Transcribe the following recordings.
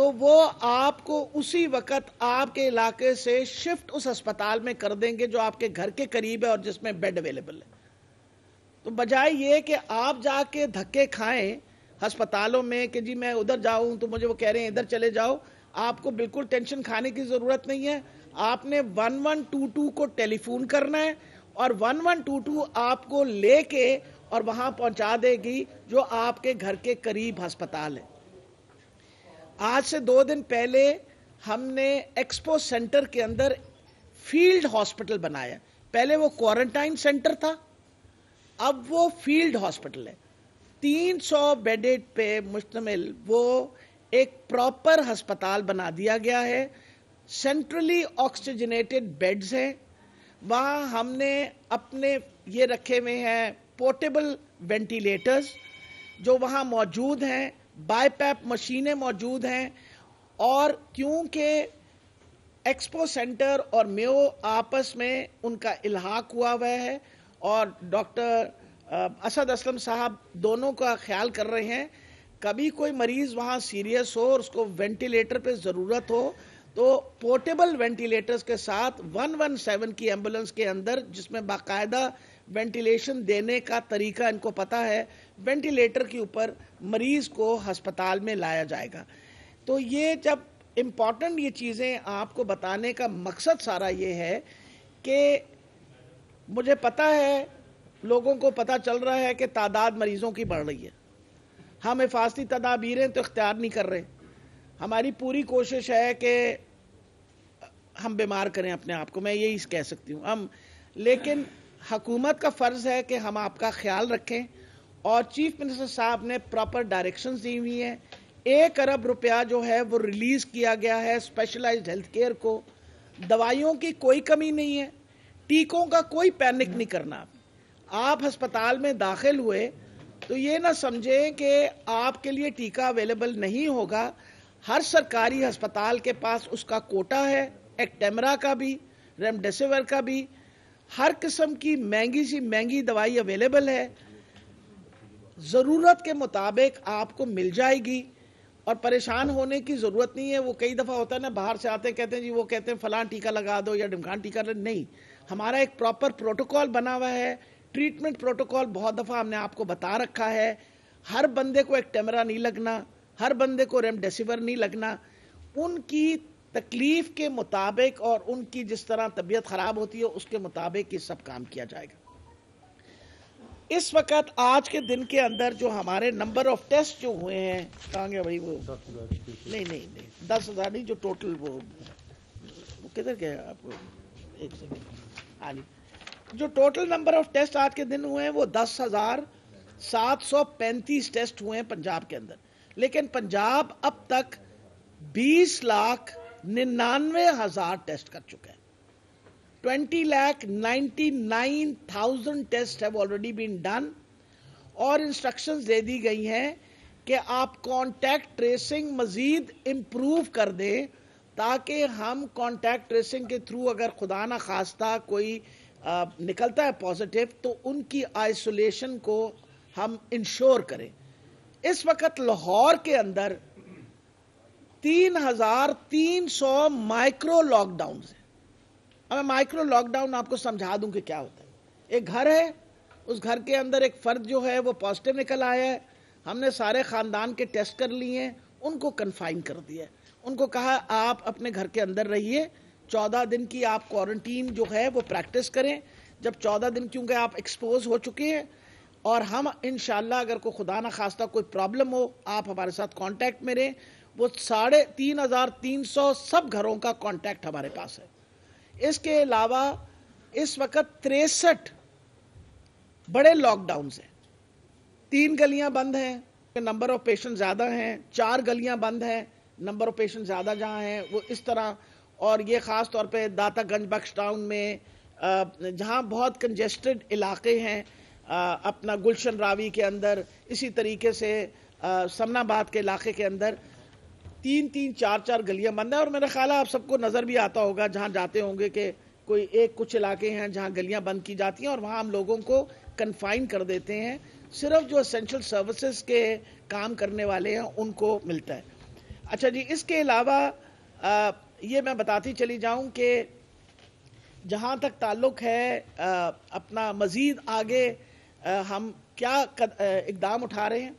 تو وہ آپ کو اسی وقت آپ کے علاقے سے شفٹ اس ہسپتال میں کر دیں گے جو آپ کے گھر کے قریب ہے اور جس میں بیڈ اویلیبل ہے. تو بجائے یہ کہ آپ جا کے دھکے کھائیں ہسپتالوں میں کہ جی میں ادھر جاؤں تو مجھے وہ کہہ رہے ہیں ادھر چلے جاؤ، آپ کو بالکل ٹینشن کھانے کی ضرورت نہیں ہے. آپ نے 1122 کو ٹیلی فون کرنا ہے اور 1122 آپ کو لے کے اور وہاں پہنچا دے گی جو آپ کے گھر کے قریب ہسپتال ہے. آج سے 2 دن پہلے ہم نے ایکسپو سینٹر کے اندر فیلڈ ہاسپٹل بنایا. پہلے وہ کوارنٹائن سینٹر تھا، اب وہ فیلڈ ہاسپٹل ہے. 300 بیڈڈ پہ مشتمل وہ ایک پراپر ہسپتال بنا دیا گیا ہے. سینٹرلی آکسیجنیٹڈ بیڈز ہیں. وہاں ہم نے اپنے یہ رکھے ہوئے ہیں پورٹیبل وینٹیلیٹرز جو وہاں موجود ہیں، بائی پیپ مشینیں موجود ہیں. اور کیونکہ ایکسپو سینٹر اور میو آپس میں ان کا الحاق ہوا ہے اور ڈاکٹر اسد اسلم صاحب دونوں کا خیال کر رہے ہیں، کبھی کوئی مریض وہاں سیریس ہو اور اس کو وینٹیلیٹر پہ ضرورت ہو تو پورٹیبل وینٹیلیٹرز کے ساتھ 117 کی ایمبولنس کے اندر، جس میں باقاعدہ وینٹیلیشن دینے کا طریقہ ان کو پتا ہے، وینٹیلیٹر کے اوپر مریض کو ہسپتال میں لایا جائے گا. تو یہ جب امپورٹنٹ یہ چیزیں آپ کو بتانے کا مقصد سارا یہ ہے کہ مجھے پتا ہے لوگوں کو پتا چل رہا ہے کہ تعداد مریضوں کی بڑھ رہی ہے. ہم حفاظتی تدابیریں تو اختیار نہیں کر رہے. ہماری پوری کوشش ہے کہ ہم بیمار کریں اپنے آپ کو، میں یہی کہہ سکتی ہوں لیکن حکومت کا فرض ہے کہ ہم آپ کا خیال رکھیں اور چیف منسٹر صاحب نے پراپر ڈائریکشنز دی ہوئی ہیں. 1 ارب روپیہ جو ہے وہ ریلیز کیا گیا ہے اسپیشلائزڈ ہیلتھ کیئر کو. دوائیوں کی کوئی کمی نہیں ہے، ٹیکوں کا کوئی پینک نہیں کرنا. آپ ہسپتال میں داخل ہوئے تو یہ نہ سمجھیں کہ آپ کے لیے ٹیکہ اویلیبل نہیں ہوگا. ہر سرکاری ہسپتال کے پاس اس کا کوٹا ہے، ایکٹیمرا کا بھی، ریمڈیسیور کا بھی. ہر قسم کی مہنگی سی مہنگی دوائی اویلیبل ہے، ضرورت کے مطابق آپ کو مل جائے گی اور پریشان ہونے کی ضرورت نہیں ہے. وہ کئی دفعہ ہوتا ہے نا، باہر سے آتے کہتے ہیں جی وہ کہتے ہیں فلاں ٹیکہ لگا دو یا ڈمکان ٹیکہ نہیں. ہمارا ایک پراپر پروٹوکول بنا ہوا ہے، ٹریٹمنٹ پروٹوکول بہت دفعہ ہم نے آپ کو بتا رکھا ہے. ہر بندے کو ایکٹیمرا نہیں لگنا، ہر بندے کو ریمڈیسیور نہیں لگنا. ان کی تکلیف کے مطابق اور ان کی جس طرح طبیعت خراب ہوتی ہے اس کے مطابق یہ سب کام کیا جائے گا. اس وقت آج کے دن کے اندر جو ہمارے نمبر آف ٹیسٹ جو ہوئے ہیں، کہاں گیا بھائی وہ؟ نہیں 10,000 نہیں، جو ٹوٹل وہ کدھر گیا آپ کو؟ ایک سیکنڈ. جو ٹوٹل نمبر آف ٹیسٹ آج کے دن ہوئے ہیں وہ 10,735 ٹیسٹ ہوئے ہیں پنجاب کے اندر. لیکن پنجاب اب تک 20,99,000 ٹیسٹ کر چکا ہے. 20,99,000 test have already been done اور انسٹرکشنز دے دی گئی ہیں کہ آپ کانٹیکٹ ٹریسنگ مزید امپروو کر دیں تاکہ ہم کانٹیکٹ ٹریسنگ کے تھرو اگر خدا نہ خواستہ کوئی نکلتا ہے پازیٹیو تو ان کی آئسولیشن کو ہم انشور کریں. اس وقت لاہور کے اندر 3,300 مائکرو لاک ڈاؤنز ہیں. اب میں مائکرو لاک ڈاؤن آپ کو سمجھا دوں کہ کیا ہوتا ہے. ایک گھر ہے، اس گھر کے اندر ایک فرد جو ہے وہ پازیٹیو نکل آیا ہے. ہم نے سارے خاندان کے ٹیسٹ کر لیے ہیں، ان کو کنفائن کر دیا ہے. ان کو کہا آپ اپنے گھر کے اندر رہیے، 14 دن کی آپ کوارنٹین جو ہے وہ پریکٹس کریں. جب 14 دن کیونکہ آپ ایکسپوز ہو چکے ہیں اور ہم انشاءاللہ اگر کوئی خدا نہ خواستہ کوئی پرابلم ہو آپ ہمارے ساتھ کانٹیکٹ میں رہیں. وہ 3,300 سب گھروں کا کانٹیکٹ ہمارے پاس ہے. اس کے علاوہ اس وقت 63 بڑے لاک ڈاؤنز ہیں. 3 گلیاں بند ہیں، نمبر آف پیشنٹ زیادہ ہیں. 4 گلیاں بند ہیں، نمبر آف پیشنٹ زیادہ جہاں ہیں وہ اس طرح. اور یہ خاص طور پہ داتا گنج بخش ٹاؤن میں جہاں بہت کنجسٹڈ علاقے ہیں، اپنا گلشن راوی کے اندر، اسی طریقے سے سمن آباد کے علاقے کے اندر 3-3 4-4 گلیاں بند ہیں. اور میرا خیال ہے آپ سب کو نظر بھی آتا ہوگا جہاں جاتے ہوں گے کہ کوئی کچھ علاقے ہیں جہاں گلیاں بند کی جاتی ہیں اور وہاں ہم لوگوں کو کنفائن کر دیتے ہیں. صرف جو اسینشل سروسز کے کام کرنے والے ہیں ان کو ملتا ہے. اچھا جی، اس کے علاوہ یہ میں بتاتی چلی جاؤں کہ جہاں تک تعلق ہے اپنا مزید آگے ہم کیا اقدام اٹھا رہے ہیں،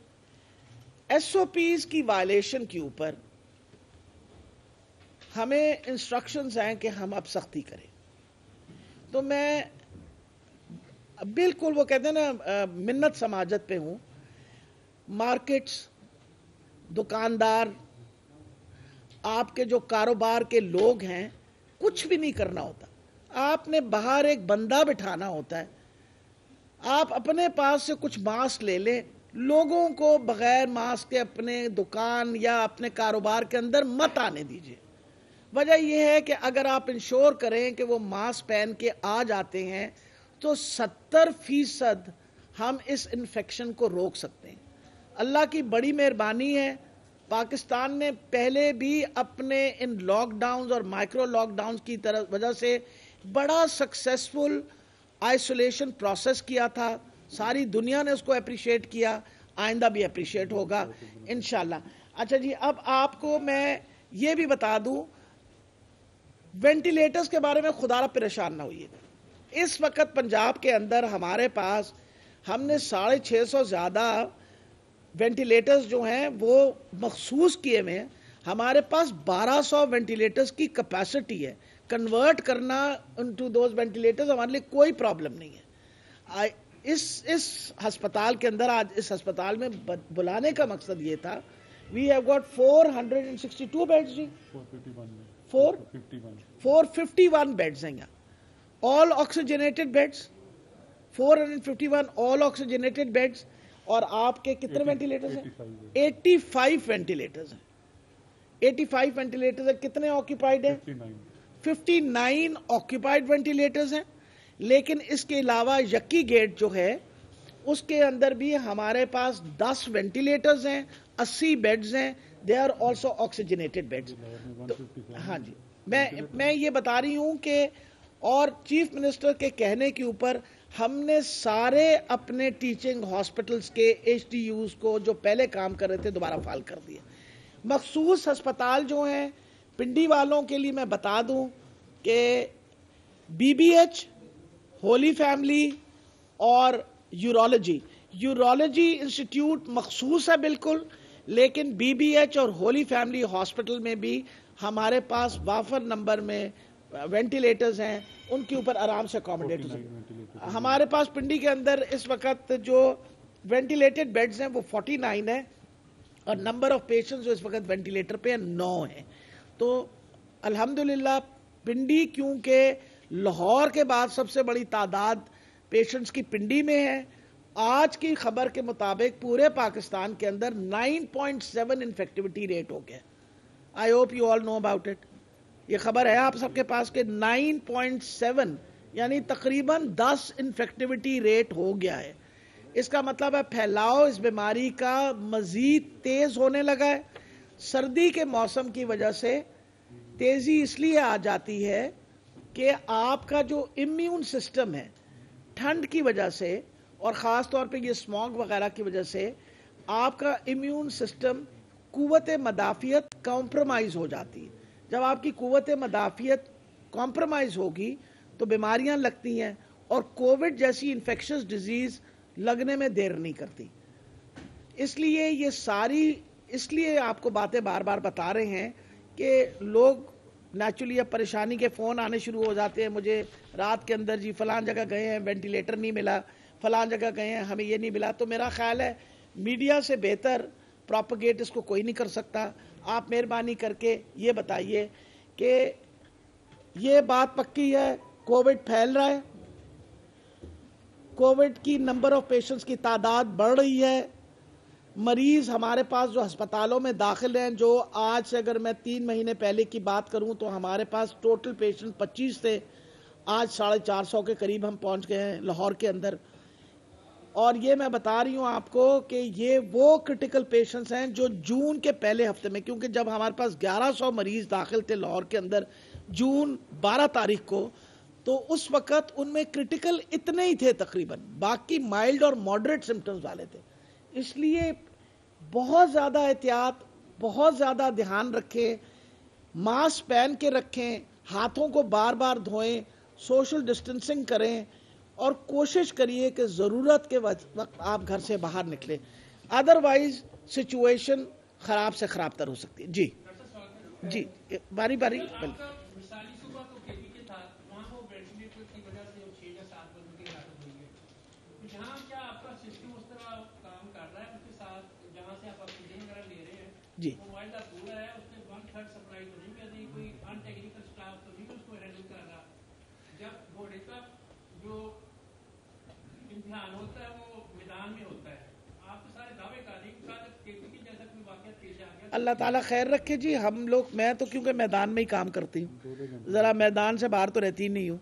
ایس او پیز کی وائلیشن کے اوپر ہمیں انسٹرکشنز ہیں کہ ہم اب سختی کریں. تو میں بالکل وہ کہتے ہیں نا منت سماجت پہ ہوں. مارکیٹس، دکاندار، آپ کے جو کاروبار کے لوگ ہیں، کچھ بھی نہیں کرنا ہوتا. آپ نے باہر ایک بندہ بٹھانا ہوتا ہے. آپ اپنے پاس سے کچھ ماسک لے لیں، لوگوں کو بغیر ماسک کے اپنے دکان یا اپنے کاروبار کے اندر مت آنے دیجیے. وجہ یہ ہے کہ اگر آپ انشور کریں کہ وہ ماسک پہن کے آ جاتے ہیں تو 70% ہم اس انفیکشن کو روک سکتے ہیں. اللہ کی بڑی مہربانی ہے، پاکستان نے پہلے بھی اپنے ان لاک ڈاؤنز اور مائکرو لاک ڈاؤنز کی وجہ سے بڑا سکسیسفل آئسولیشن پروسیس کیا تھا. ساری دنیا نے اس کو اپریشیٹ کیا، آئندہ بھی اپریشیٹ ہوگا انشاءاللہ. اچھا جی، اب آپ کو میں یہ بھی بتا دوں، وینٹیلیٹرز کے بارے میں خدا را پریشان نہ ہوئیے. اس وقت پنجاب کے اندر ہمارے پاس ہم نے 650 زیادہ وینٹیلیٹرز جو ہیں وہ مخصوص کیے ہوئے ہیں. ہمارے پاس 1200 وینٹیلیٹرز کی کیپیسٹی ہے. کنورٹ کرنا انٹو دوز وینٹیلیٹرز ہمارے لیے کوئی پرابلم نہیں ہے. اس ہسپتال کے اندر، آج اس ہسپتال میں بلانے کا مقصد یہ تھا، وی ہیو گاٹ 462 بیڈز جی، 451 بیڈز ہیں یہاں، all oxygenated beds, 451 all oxygenated beds. اور آپ کے کتنے وینٹیلیٹرز ہیں؟ 85 وینٹیلیٹرز ہیں. 85 وینٹیلیٹرز ہیں. کتنے آکیپائڈ ہیں؟ 59 آکیپائڈ وینٹیلیٹرز ہیں. لیکن اس کے علاوہ یکی گیٹ جو ہے اس کے اندر بھی ہمارے پاس 10 وینٹیلیٹرز ہیں، 80 بیڈز ہیں. They are also oxygenated beds. ہاں جی، میں یہ بتا رہی ہوں کہ اور چیف منسٹر کے کہنے کے اوپر ہم نے سارے اپنے ٹیچنگ ہاسپٹلز کے ایچ ڈی یوز کو جو پہلے کام کر رہے تھے دوبارہ فعال کر دیا. مخصوص ہسپتال جو ہیں پنڈی والوں کے لیے میں بتا دوں کہ B B H, Holy Family اور یورولوجی انسٹیٹیوٹ مخصوص ہے بالکل، لیکن بی بی ایچ اور ہولی فیملی ہاسپٹل میں بھی ہمارے پاس وافر نمبر میں وینٹیلیٹرز ہیں. ان کے اوپر آرام سے اکوموڈیٹرز ہیں. ہمارے پاس پنڈی کے اندر اس وقت جو وینٹیلیٹڈ بیڈز ہیں وہ 49 ہیں، اور نمبر آف پیشنٹس جو اس وقت وینٹیلیٹر پہ 9 ہیں. تو الحمدللہ پنڈی، کیونکہ لاہور کے بعد سب سے بڑی تعداد پیشنٹس کی پنڈی میں ہے، آج کی خبر کے مطابق پورے پاکستان کے اندر 9.7 انفیکٹیوٹی ریٹ ہو گیا. I hope you all know about it. یہ خبر ہے آپ سب کے پاس کہ 9.7 یعنی تقریباً 10 انفیکٹیوٹی ریٹ ہو گیا ہے. اس کا مطلب ہے پھیلاؤ اس بیماری کا مزید تیز ہونے لگا ہے. سردی کے موسم کی وجہ سے تیزی اس لیے آ جاتی ہے کہ آپ کا جو امیون سسٹم ہے ٹھنڈ کی وجہ سے اور خاص طور پہ یہ اسموگ وغیرہ کی وجہ سے آپ کا امیون سسٹم، قوت مدافعت کمپرومائز ہو جاتی ہے. جب آپ کی قوت مدافعت کمپرومائز ہوگی تو بیماریاں لگتی ہیں، اور کووڈ جیسی انفیکشس ڈیزیز لگنے میں دیر نہیں کرتی. اس لیے آپ کو باتیں بار بار بتا رہے ہیں کہ لوگ نیچرلی اب پریشانی کے فون آنے شروع ہو جاتے ہیں. مجھے رات کے اندر جی فلان جگہ گئے ہیں وینٹیلیٹر نہیں ملا، فلان جگہ گئے ہیں ہمیں یہ نہیں ملا. تو میرا خیال ہے میڈیا سے بہتر پروپیگیٹ اس کو کوئی نہیں کر سکتا. آپ مہربانی کر کے یہ بتائیے کہ یہ بات پکی ہے کووڈ پھیل رہا ہے، کووڈ کی نمبر آف پیشنٹس کی تعداد بڑھ رہی ہے. مریض ہمارے پاس جو ہسپتالوں میں داخل ہیں، جو آج سے اگر میں 3 مہینے پہلے کی بات کروں تو ہمارے پاس ٹوٹل پیشنٹ 25 تھے، آج 450 کے قریب ہم پہنچ گئے ہیں لاہور کے اندر. اور یہ میں بتا رہی ہوں آپ کو کہ یہ وہ کرٹیکل پیشنٹس ہیں جو جون کے پہلے ہفتے میں، کیونکہ جب ہمارے پاس 1100 مریض داخل تھے لاہور کے اندر جون 12 تاریخ کو، تو اس وقت ان میں کرٹیکل اتنے ہی تھے تقریباً، باقی مائلڈ اور ماڈریٹ سمٹمز والے تھے. اس لیے بہت زیادہ احتیاط، بہت زیادہ دھیان رکھیں، ماسک پہن کے رکھیں، ہاتھوں کو بار بار دھوئیں، سوشل ڈسٹینسنگ کریں، اور کوشش کریے کہ ضرورت کے وقت آپ گھر سے باہر نکلیں، ادروائز سچویشن خراب سے خراب تر ہو سکتی ہے۔ جی جی باری باری مثالی صبح تو کے پی کے تھا، وہاں وہ وینٹیلیٹر کی وجہ سے 6 یا 7 بندوں کی ہلاکت ہوئی ہے۔ جہاں کیا آپ کا سسٹم اس طرح کام کر رہا ہے اس کے ساتھ، جہاں سے آپ آکسیجن وغیرہ لے رہے ہیں، جی موبائل کا پورا ہے، اس میں 1/3 سپلائی تو نہیں کر رہی، کوئی ان ٹیکنیکل اسٹاف تو نہیں اس کو ہینڈل کر رہا؟ جب گھوڑے کا جو امتحان ہوتا ہے وہ میدان میں ہوتا ہے، آپ تو سارے دعوے کر رہے ہیں کہ کے پی کے جیسا کوئی واقعہ پیش آ گیا؟ اللہ تعالیٰ خیر رکھے جی۔ ہم لوگ، میں تو کیونکہ میدان میں ہی کام کرتی ہوں، ذرا میدان سے باہر تو رہتی نہیں ہوں۔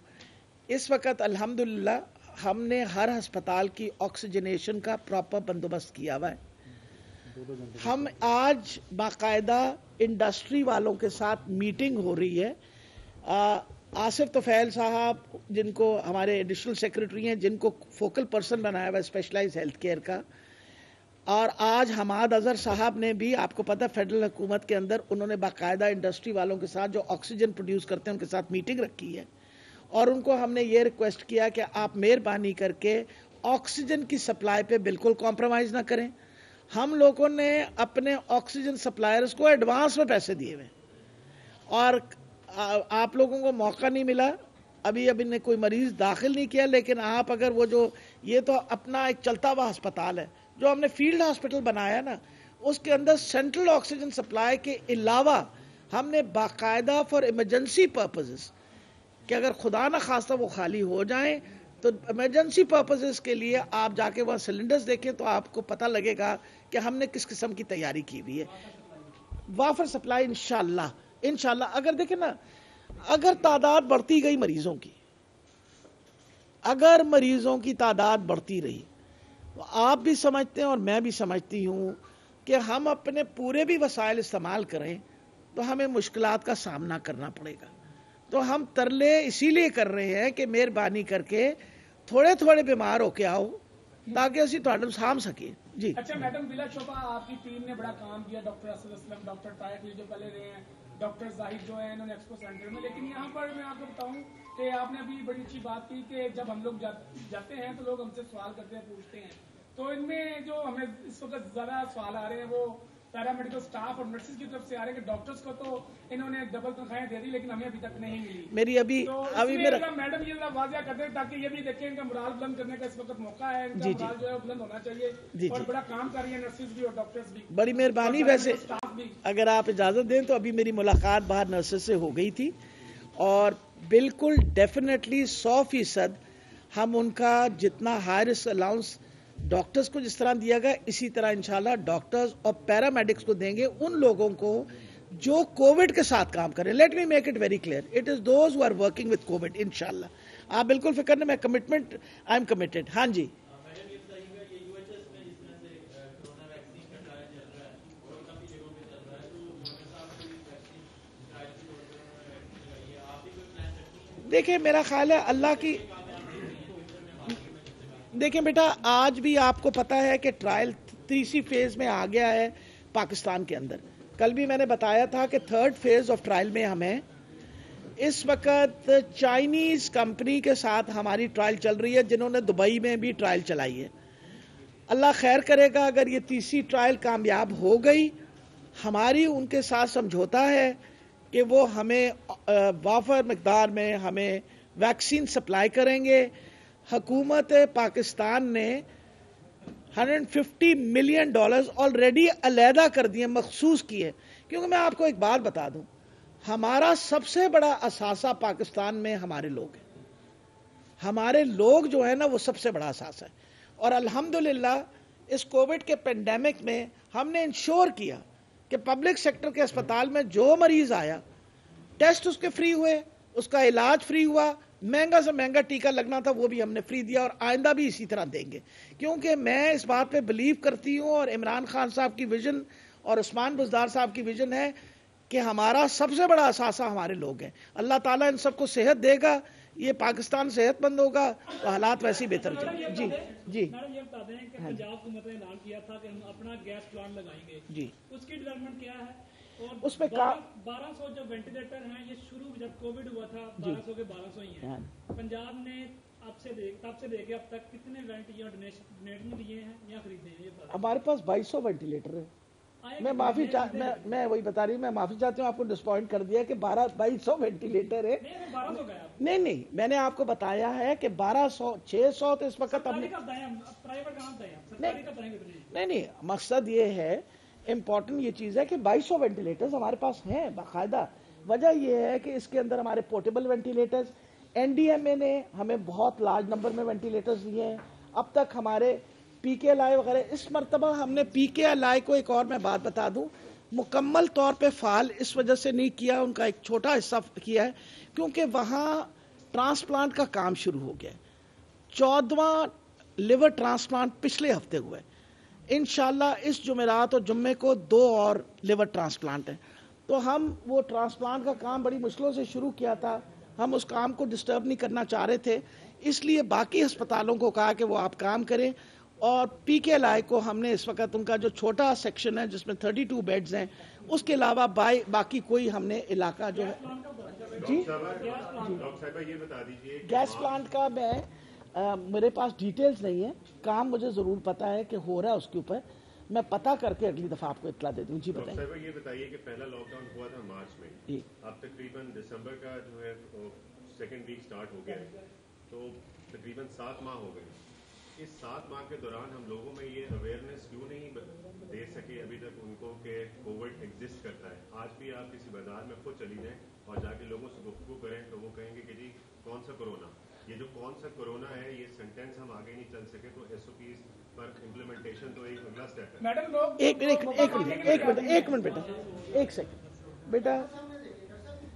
اس وقت الحمدللہ ہم نے ہر ہسپتال کی آکسیجنیشن کا پراپر بندوبست کیا ہوا ہے۔ ہم آج باقاعدہ انڈسٹری والوں کے ساتھ میٹنگ ہو رہی ہے۔ آصف طفیل صاحب جن کو ہمارے ایڈیشنل سیکرٹری ہیں، جن کو فوکل پرسن بنایا ہوا ہے اسپیشلائز ہیلتھ کیئر کا، اور آج حماد اظہر صاحب نے بھی، آپ کو پتہ فیڈرل حکومت کے اندر انہوں نے باقاعدہ انڈسٹری والوں کے ساتھ جو آکسیجن پروڈیوس کرتے ہیں ان کے ساتھ میٹنگ رکھی ہے، اور ان کو ہم نے یہ ریکویسٹ کیا کہ آپ مہربانی کر کے آکسیجن کی سپلائی پہ بالکل کمپرومائز نہ کریں۔ ہم لوگوں نے اپنے آکسیجن سپلائرز کو ایڈوانس میں پیسے دیے ہوئے، اور آپ لوگوں کو موقع نہیں ملا، ابھی نے کوئی مریض داخل نہیں کیا، لیکن آپ اگر وہ جو، یہ تو اپنا ایک چلتا ہوا ہسپتال ہے جو ہم نے فیلڈ ہاسپٹل بنایا نا، اس کے اندر سینٹرل آکسیجن سپلائی کے علاوہ ہم نے باقاعدہ فار ایمرجنسی پرپزز، کہ اگر خدا نہ خواستہ وہ خالی ہو جائیں تو ایمرجنسی پرپزز کے لیے آپ جا کے وہاں سلنڈرز دیکھیں تو آپ کو پتہ لگے گا کہ ہم نے کس قسم کی تیاری کی ہوئی ہے۔ وافر سپلائی انشاءاللہ اگر دیکھیں نا، اگر تعداد بڑھتی گئی مریضوں کی، اگر مریضوں کی تعداد بڑھتی رہی، آپ بھی سمجھتے ہیں اور میں بھی سمجھتی ہوں کہ ہم اپنے پورے بھی وسائل استعمال کریں تو ہمیں مشکلات کا سامنا کرنا پڑے گا۔ تو ہم ترلے اسی لیے کر رہے ہیں کہ مہربانی کر کے تھوڑے تھوڑے بیمار ہو کے آؤ تاکہ اسی تھوڑا سام سکیں۔ جی اچھا میڈم، بلا شبہ آپ کی ٹیم نے بڑا کام کیا، ڈاکٹر اسد اسلم، ڈاکٹر طاہر جو پہلے رہے ہیں، ڈاکٹر زاہد جو ہیں انہوں نے ایکسپو سینٹر میں، لیکن یہاں پر میں آپ کو بتاؤں کہ آپ نے ابھی بڑی اچھی بات کی کہ جب ہم لوگ جاتے ہیں تو لوگ ہم سے سوال کرتے ہیں، پوچھتے ہیں، تو ان میں جو ہمیں اس وقت زیادہ سوال آ رہے ہیں وہ پیرامیڈیکل سٹاف اور نرسز کی طرف سے آ رہے ہیں کہ ڈاکٹرز کو تو انہوں نے ڈبل تنخواہیں دے دی لیکن ہمیں ابھی تک نہیں ملی۔ میری ابھی میرا میڈم یہ واضح کر دیں تاکہ یہ بھی دیکھیں ان کا مرال بلند کرنے کا اس وقت موقع ہے، ان کا مرال جو ہے بلند ہونا چاہیے، اور بڑا کام کر رہی ہیں نرسز بھی اور ڈاکٹرز بھی۔ بڑی مہربانی، ویسے اگر آپ اجازت دیں تو ابھی میری ملاقات باہر نرسز سے ہو گئی تھی، اور بالکل ڈیفینیٹلی 100% ہم ان کا جتنا ہائی رسک الاؤنس ڈاکٹرز کو جس طرح دیا گیا اسی طرح انشاءاللہ ڈاکٹرز اور پیرامیڈکس کو دیں گے، ان لوگوں کو جو کووڈ کے ساتھ کام کریں۔ Let me make it very clear, it is those who are working with Covid انشاءاللہ۔ آپ بالکل فکر نہ، میں کمٹمنٹ، آئی ایم کمیٹڈ۔ ہاں جی دیکھیں، میرا خیال ہے اللہ کی، دیکھیں بیٹا، آج بھی آپ کو پتا ہے کہ ٹرائل تیسری فیز میں آ گیا ہے پاکستان کے اندر۔ کل بھی میں نے بتایا تھا کہ 3rd فیز آف ٹرائل میں ہمیں اس وقت چائنیز کمپنی کے ساتھ ہماری ٹرائل چل رہی ہے، جنہوں نے دبئی میں بھی ٹرائل چلائی ہے۔ اللہ خیر کرے گا، اگر یہ تیسری ٹرائل کامیاب ہو گئی، ہماری ان کے ساتھ سمجھوتا ہے کہ وہ ہمیں وافر مقدار میں ہمیں ویکسین سپلائی کریں گے۔ حکومت پاکستان نے $150 ملین آلریڈی علیحدہ کر دیے، مخصوص کیے، کیونکہ میں آپ کو ایک بات بتا دوں، ہمارا سب سے بڑا اثاثہ پاکستان میں ہمارے لوگ ہیں۔ ہمارے لوگ جو ہے نا وہ سب سے بڑا اثاثہ ہے، اور الحمدللہ اس کووڈ کے پینڈیمک میں ہم نے انشور کیا کہ پبلک سیکٹر کے اسپتال میں جو مریض آیا، ٹیسٹ اس کے فری ہوئے، اس کا علاج فری ہوا، مہنگا سے مہنگا ٹیکہ لگنا تھا وہ بھی ہم نے فری دیا، اور آئندہ بھی اسی طرح دیں گے، کیونکہ میں اس بات پہ بلیو کرتی ہوں، اور عمران خان صاحب کی ویژن اور عثمان بزدار صاحب کی ویژن ہے کہ ہمارا سب سے بڑا اثاثہ ہمارے لوگ ہیں۔ اللہ تعالیٰ ان سب کو صحت دے گا، یہ پاکستان صحت مند ہوگا تو حالات ویسے ہی بہتر چلیں. جی جی میڈم یہ بتا دیں کہ پنجاب حکومت نے اعلان کیا تھا کہ ہم اپنا گیس پلانٹ لگائیں گے, جی اس کی ڈیولپمنٹ کیا ہے؟ اور اس پہ 1200 جو وینٹیلیٹر ہیں یہ شروع جب کووڈ ہوا تھا 1200 کے 1200 ہی ہیں. پنجاب نے تب سے لے کے اب تک کتنے وینٹ یا ڈونیشن دیے ہیں یا خریدے ہیں؟ یہ ہمارے پاس 2200 وینٹیلیٹر ہے. میں میں وہی بتا رہی ہوں, میں معافی چاہتی ہوں, آپ کو ڈسپوائنٹ کر دیا کہ 2200 وینٹیلیٹر ہے. نہیں, میں نے آپ کو بتایا ہے کہ 1200 600 تو اس وقت ہم نہیں, مقصد یہ ہے, امپورٹنٹ یہ چیز ہے کہ 2200 وینٹیلیٹرز ہمارے پاس ہیں باقاعدہ. وجہ یہ ہے کہ اس کے اندر ہمارے portable ventilators, N D M A نے ہمیں بہت لارج نمبر میں وینٹیلیٹرز دیے ہیں. اب تک ہمارے پی کے ایل آئی وغیرہ, اس مرتبہ ہم نے پی کے ایل آئی کو ایک اور میں بات بتا دوں, مکمل طور پہ فعال اس وجہ سے نہیں کیا, ان کا ایک چھوٹا حصہ کیا ہے کیونکہ وہاں ٹرانسپلانٹ کا کام شروع ہو گیا. 14واں لیور ٹرانسپلانٹ پچھلے ہفتے ہوئے. انشاءاللہ اس جمعرات اور جمعے کو 2 اور لیور ٹرانسپلانٹ ہیں. تو ہم وہ ٹرانسپلانٹ کا کام بڑی مشکلوں سے شروع کیا تھا, ہم اس کام کو ڈسٹرب نہیں کرنا چاہ رہے تھے, اس لیے باقی ہسپتالوں کو کہا کہ وہ آپ کام کریں. اور پی کے ایل آئی کو ہم نے اس وقت ان کا جو چھوٹا سیکشن ہے جس میں 32 بیڈز ہیں, اس کے علاوہ باقی کوئی ہم نے علاقہ جو ہے جی گیس پلانٹ کا میں میرے پاس ڈیٹیلز نہیں ہے, کام مجھے ضرور پتا ہے کہ ہو رہا ہے, اس کے اوپر میں پتہ کر کے اگلی دفعہ آپ کو اطلاع دے دوں. جی بتائیں. یہ بتائیے کہ پہلا لاک ڈاؤن ہوا تھا مارچ میں, اب تقریباً دسمبر کا جو ہے سیکنڈ ویک سٹارٹ ہو گیا ہے, تو تقریباً 7 ماہ ہو گئے. اس 7 ماہ کے دوران ہم لوگوں میں یہ اویئرنیس کیوں نہیں دے سکے ابھی تک ان کو کہ کووڈ ایگزسٹ کرتا ہے؟ آج بھی آپ کسی بازار میں خود چلی جائیں اور جا کے لوگوں سے گفتگو کریں تو وہ کہیں گے کہ جی کون سا کرونا, یہ جو کون سا کرونا ہے یہ سینٹینس ہم آگے نہیں چل سکے. تو ایس او پیز پر امپلیمنٹیشن تو ایک اگلا اسٹیپ ہے. ایک منٹ بیٹا, ایک سیکنڈ بیٹا,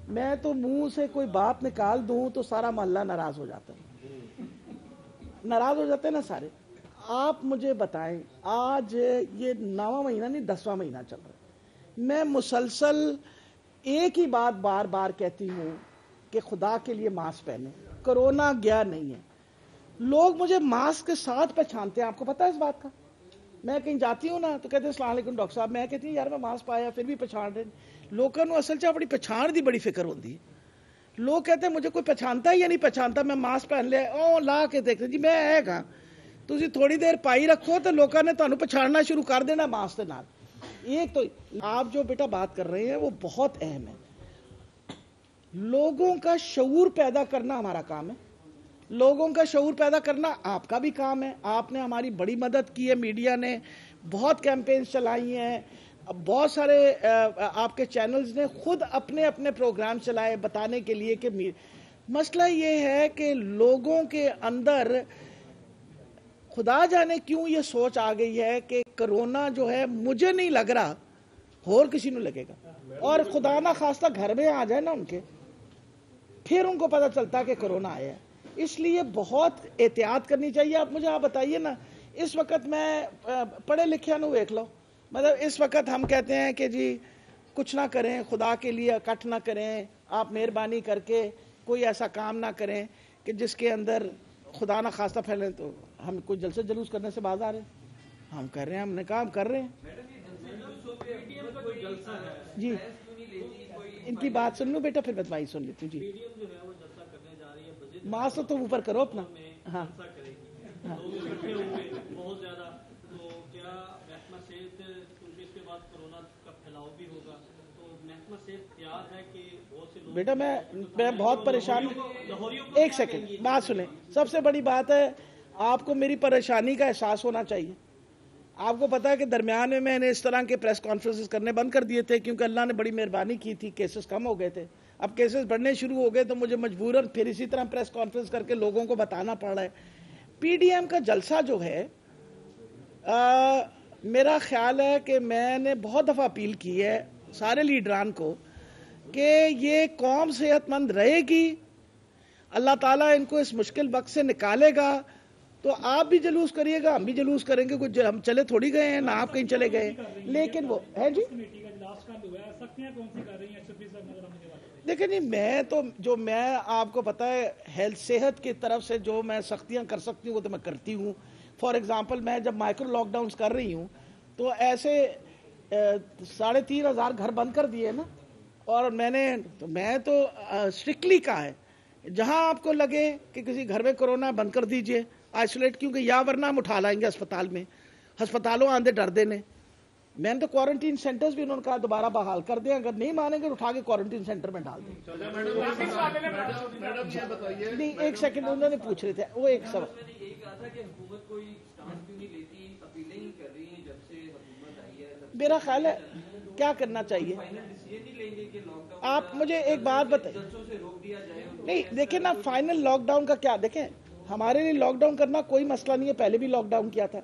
میں تو منہ سے کوئی بات نکال دوں تو سارا محلہ ناراض ہو جاتا ہے, ناراض ہو جاتے ہیں نا سارے. آپ مجھے بتائیں, آج یہ 9واں مہینہ نہیں 10واں مہینہ چل رہا ہے, میں مسلسل ایک ہی بات بار بار کہتی ہوں کہ خدا کے لیے ماسک پہنیں. کرونا گیا نہیں ہے. لوگ مجھے ماسک کے ساتھ پہچانتے ہیں, آپ کو پتا ہے اس بات کا. میں کہیں جاتی ہوں نا تو کہتے ہیں السلام علیکم ڈاکٹر صاحب, میں کہتی ہوں یار میں ماسک پایا پھر بھی پہچان رہے. لوگوں کو اصل چاہ بڑی پہچان دی بڑی فکر ہوتی ہے. لوگ کہتے ہیں مجھے کوئی پہچانتا ہے یا نہیں پہچانتا, میں ماسک پہن لے او لا کے دیکھتے جی میں ہے کہاں. تسی تھوڑی دیر پائی رکھو تو لوگوں نے تانوں پہچاننا شروع کر دینا ماسک کے نال. ایک تو آپ جو بیٹا بات کر رہے ہیں وہ بہت اہم ہے. لوگوں کا شعور پیدا کرنا ہمارا کام ہے, لوگوں کا شعور پیدا کرنا آپ کا بھی کام ہے. آپ نے ہماری بڑی مدد کی ہے, میڈیا نے بہت کیمپینز چلائی ہیں, بہت سارے آپ کے چینلز نے خود اپنے اپنے پروگرام چلائے بتانے کے لیے کہ مسئلہ یہ ہے کہ لوگوں کے اندر خدا جانے کیوں یہ سوچ آ گئی ہے کہ کرونا جو ہے مجھے نہیں لگ رہا اور کسی نے لگے گا, اور خدا نہ خواستہ گھر میں آ جائے نا ان کے, پھر ان کو پتہ چلتا کہ کرونا آیا ہے. اس لیے بہت احتیاط کرنی چاہیے. آپ بتائیے نا, اس وقت میں پڑھے لکھے نو دیکھ لو, مطلب اس وقت ہم کہتے ہیں کہ جی کچھ نہ کریں, خدا کے لیے اکٹھ نہ کریں, آپ مہربانی کر کے کوئی ایسا کام نہ کریں کہ جس کے اندر خدا نہ خواستہ پھیلے. تو ہم کوئی جلسے جلوس کرنے سے باز آ رہے ہیں, ہم کر رہے ہیں, ہم نے کام کر رہے ہیں. جی ان کی بات سن لو بیٹا, پھر بتوائی سن لیتی ہوں. جی ماسک تو اوپر کرو اپنا. ہاں بہت زیادہ, تو کیا محکمہ صحت کیونکہ اس کے بعد کورونا کا پھیلاؤ بھی ہوگا, تو محکمہ صحت تیار ہے کہ بہت سے لوگ بیٹا میں بہت پریشان ہوں. ایک سیکنڈ بات سنیں. سب سے بڑی بات ہے آپ کو میری پریشانی کا احساس ہونا چاہیے. آپ کو پتا ہے کہ درمیان میں نے اس طرح کے پریس کانفرنسز کرنے بند کر دیے تھے کیونکہ اللہ نے بڑی مہربانی کی تھی, کیسز کم ہو گئے تھے. اب کیسز بڑھنے شروع ہو گئے تو مجھے مجبوراً پھر اسی طرح پریس کانفرنس کر کے لوگوں کو بتانا پڑ رہا ہے. پی ڈی ایم کا جلسہ جو ہے, میرا خیال ہے کہ میں نے بہت دفعہ اپیل کی ہے سارے لیڈران کو کہ یہ قوم صحت مند رہے گی, اللہ تعالیٰ ان کو اس مشکل وقت سے نکالے گا. تو آپ بھی جلوس کریے گا, ہم بھی جلوس کریں گے. کچھ ہم چلے تھوڑی گئے ہیں, نہ آپ کہیں چلے گئے, لیکن وہ ہے. جی دیکھیں جی میں آپ کو پتا ہے ہیلتھ صحت کی طرف سے جو میں سختیاں کر سکتی ہوں وہ تو میں کرتی ہوں. فار ایگزامپل میں جب مائکرو لاک ڈاؤنس کر رہی ہوں تو ایسے 3,500 گھر بند کر دیے نا, اور میں تو اسٹرکٹلی کہا ہے جہاں آپ کو لگے کہ کسی گھر میں کورونا بند کر دیجئے, آئسولیٹ, کیونکہ یا ورنہ ہم اٹھا لائیں گے اسپتال میں, ہسپتالوں آندے ڈر دینے. میں نے تو کوارنٹین سینٹرز بھی انہوں نے کہا دوبارہ بحال کر دیں, اگر نہیں مانیں گے تو اٹھا کے کوارنٹین سینٹر میں ڈال دیں. نہیں ایک سیکنڈ, انہوں نے پوچھ رہے تھے وہ ایک سوال. میں نے یہی کہا تھا کہ حکومت کوئی اسٹانس کیوں نہیں لیتی, اپیلیں ہی کر رہی ہیں جب سے حکومت آئی ہے. میرا خیال ہے کیا کرنا چاہیے, آپ مجھے ایک بات بتائیں. نہیں دیکھیں نا, فائنل لاک ڈاؤن کا کیا, دیکھیں ہمارے لیے لاک ڈاؤن کرنا کوئی مسئلہ نہیں ہے, پہلے بھی لاک ڈاؤن کیا تھا.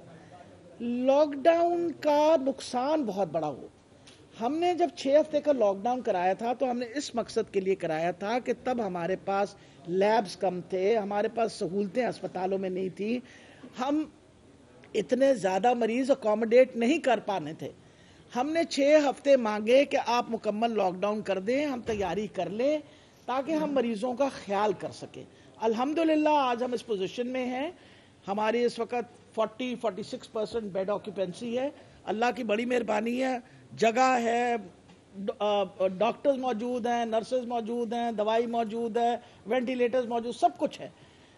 لاک ڈاؤن کا نقصان بہت بڑا ہو. ہم نے جب 6 ہفتے کا لاک ڈاؤن کرایا تھا تو ہم نے اس مقصد کے لیے کرایا تھا کہ تب ہمارے پاس لیبز کم تھے, ہمارے پاس سہولتیں اسپتالوں میں نہیں تھی, ہم اتنے زیادہ مریض اکوموڈیٹ نہیں کر پانے تھے. ہم نے 6 ہفتے مانگے کہ آپ مکمل لاک ڈاؤن کر دیں, ہم تیاری کر لیں تاکہ ہم مریضوں کا خیال کر سکیں. الحمدللہ آج ہم اس پوزیشن میں ہیں, ہماری اس وقت 40-46% بیڈ آکیوپینسی ہے. اللہ کی بڑی مہربانی ہے, جگہ ہے, ڈاکٹرز موجود ہیں, نرسز موجود ہیں, دوائی موجود ہے, وینٹیلیٹرز موجود, سب کچھ ہے.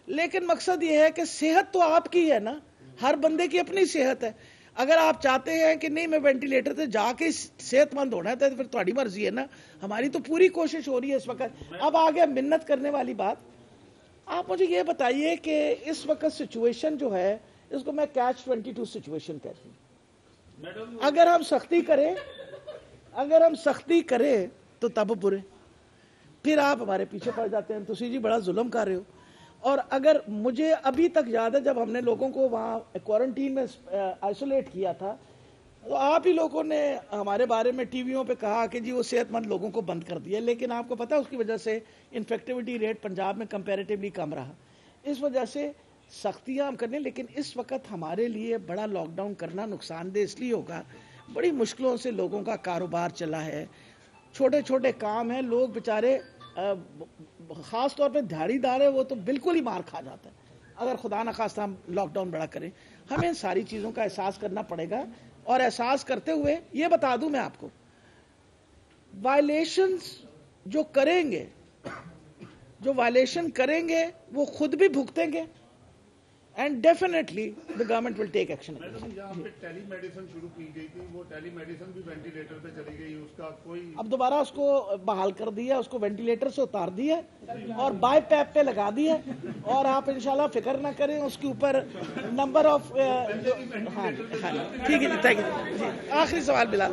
لیکن مقصد یہ ہے کہ صحت تو آپ کی ہے نا, ہر بندے کی اپنی صحت ہے. اگر آپ چاہتے ہیں کہ نہیں میں وینٹیلیٹر سے جا کے صحت مند ہونا ہے تو پھر تمہاری مرضی ہے نا, ہماری تو پوری کوشش ہو رہی ہے اس وقت. اب آگے منت کرنے والی بات, آپ مجھے یہ بتائیے کہ اس وقت سچویشن جو ہے اس کو میں کیچ 22 سچویشن کہتی ہوں. اگر ہم سختی کریں تو تب برے, پھر آپ ہمارے پیچھے پڑ جاتے ہیں, تسی جی بڑا ظلم کر رہے ہو. اور اگر مجھے ابھی تک یاد ہے جب ہم نے لوگوں کو وہاں کوارنٹین میں آئسولیٹ کیا تھا تو آپ ہی لوگوں نے ہمارے بارے میں ٹی ویوں پہ کہا کہ جی وہ صحت مند لوگوں کو بند کر دیا, لیکن آپ کو پتا اس کی وجہ سے انفیکٹیوٹی ریٹ پنجاب میں کمپیریٹیولی کم رہا. اس وجہ سے سختیاں ہم کرنے, لیکن اس وقت ہمارے لیے بڑا لاک ڈاؤن کرنا نقصان دہ اس لیے ہوگا, بڑی مشکلوں سے لوگوں کا کاروبار چلا ہے, چھوٹے چھوٹے کام ہیں, لوگ بیچارے خاص طور پہ دھاڑی دار ہے وہ تو بالکل ہی مار کھا جاتا ہے اگر خدا نخواستہ ہم لاک ڈاؤن بڑا کریں. ہمیں ساری چیزوں کا احساس کرنا پڑے گا, اور احساس کرتے ہوئے یہ بتا دوں میں آپ کو, وائلیشنز جو وائلیشن کریں گے وہ خود بھی بھگتیں گے, and definitely the government will take action. یہاں پہ ٹیلی میڈیسن شروع کی گئی تھی, وہ ٹیلی میڈیسن بھی وینٹیلیٹر پہ چلی گئی, اس کا کوئی اب دوبارہ اس کو بحال کر دیا, اس کو وینٹیلیٹر سے اتار دیا اور بائی پیپ پہ لگا دیا, اور آپ انشاءاللہ فکر نہ کریں اس کے اوپر نمبر آف. ٹھیک ہے جی, تھینک یو. آخری سوال بلال.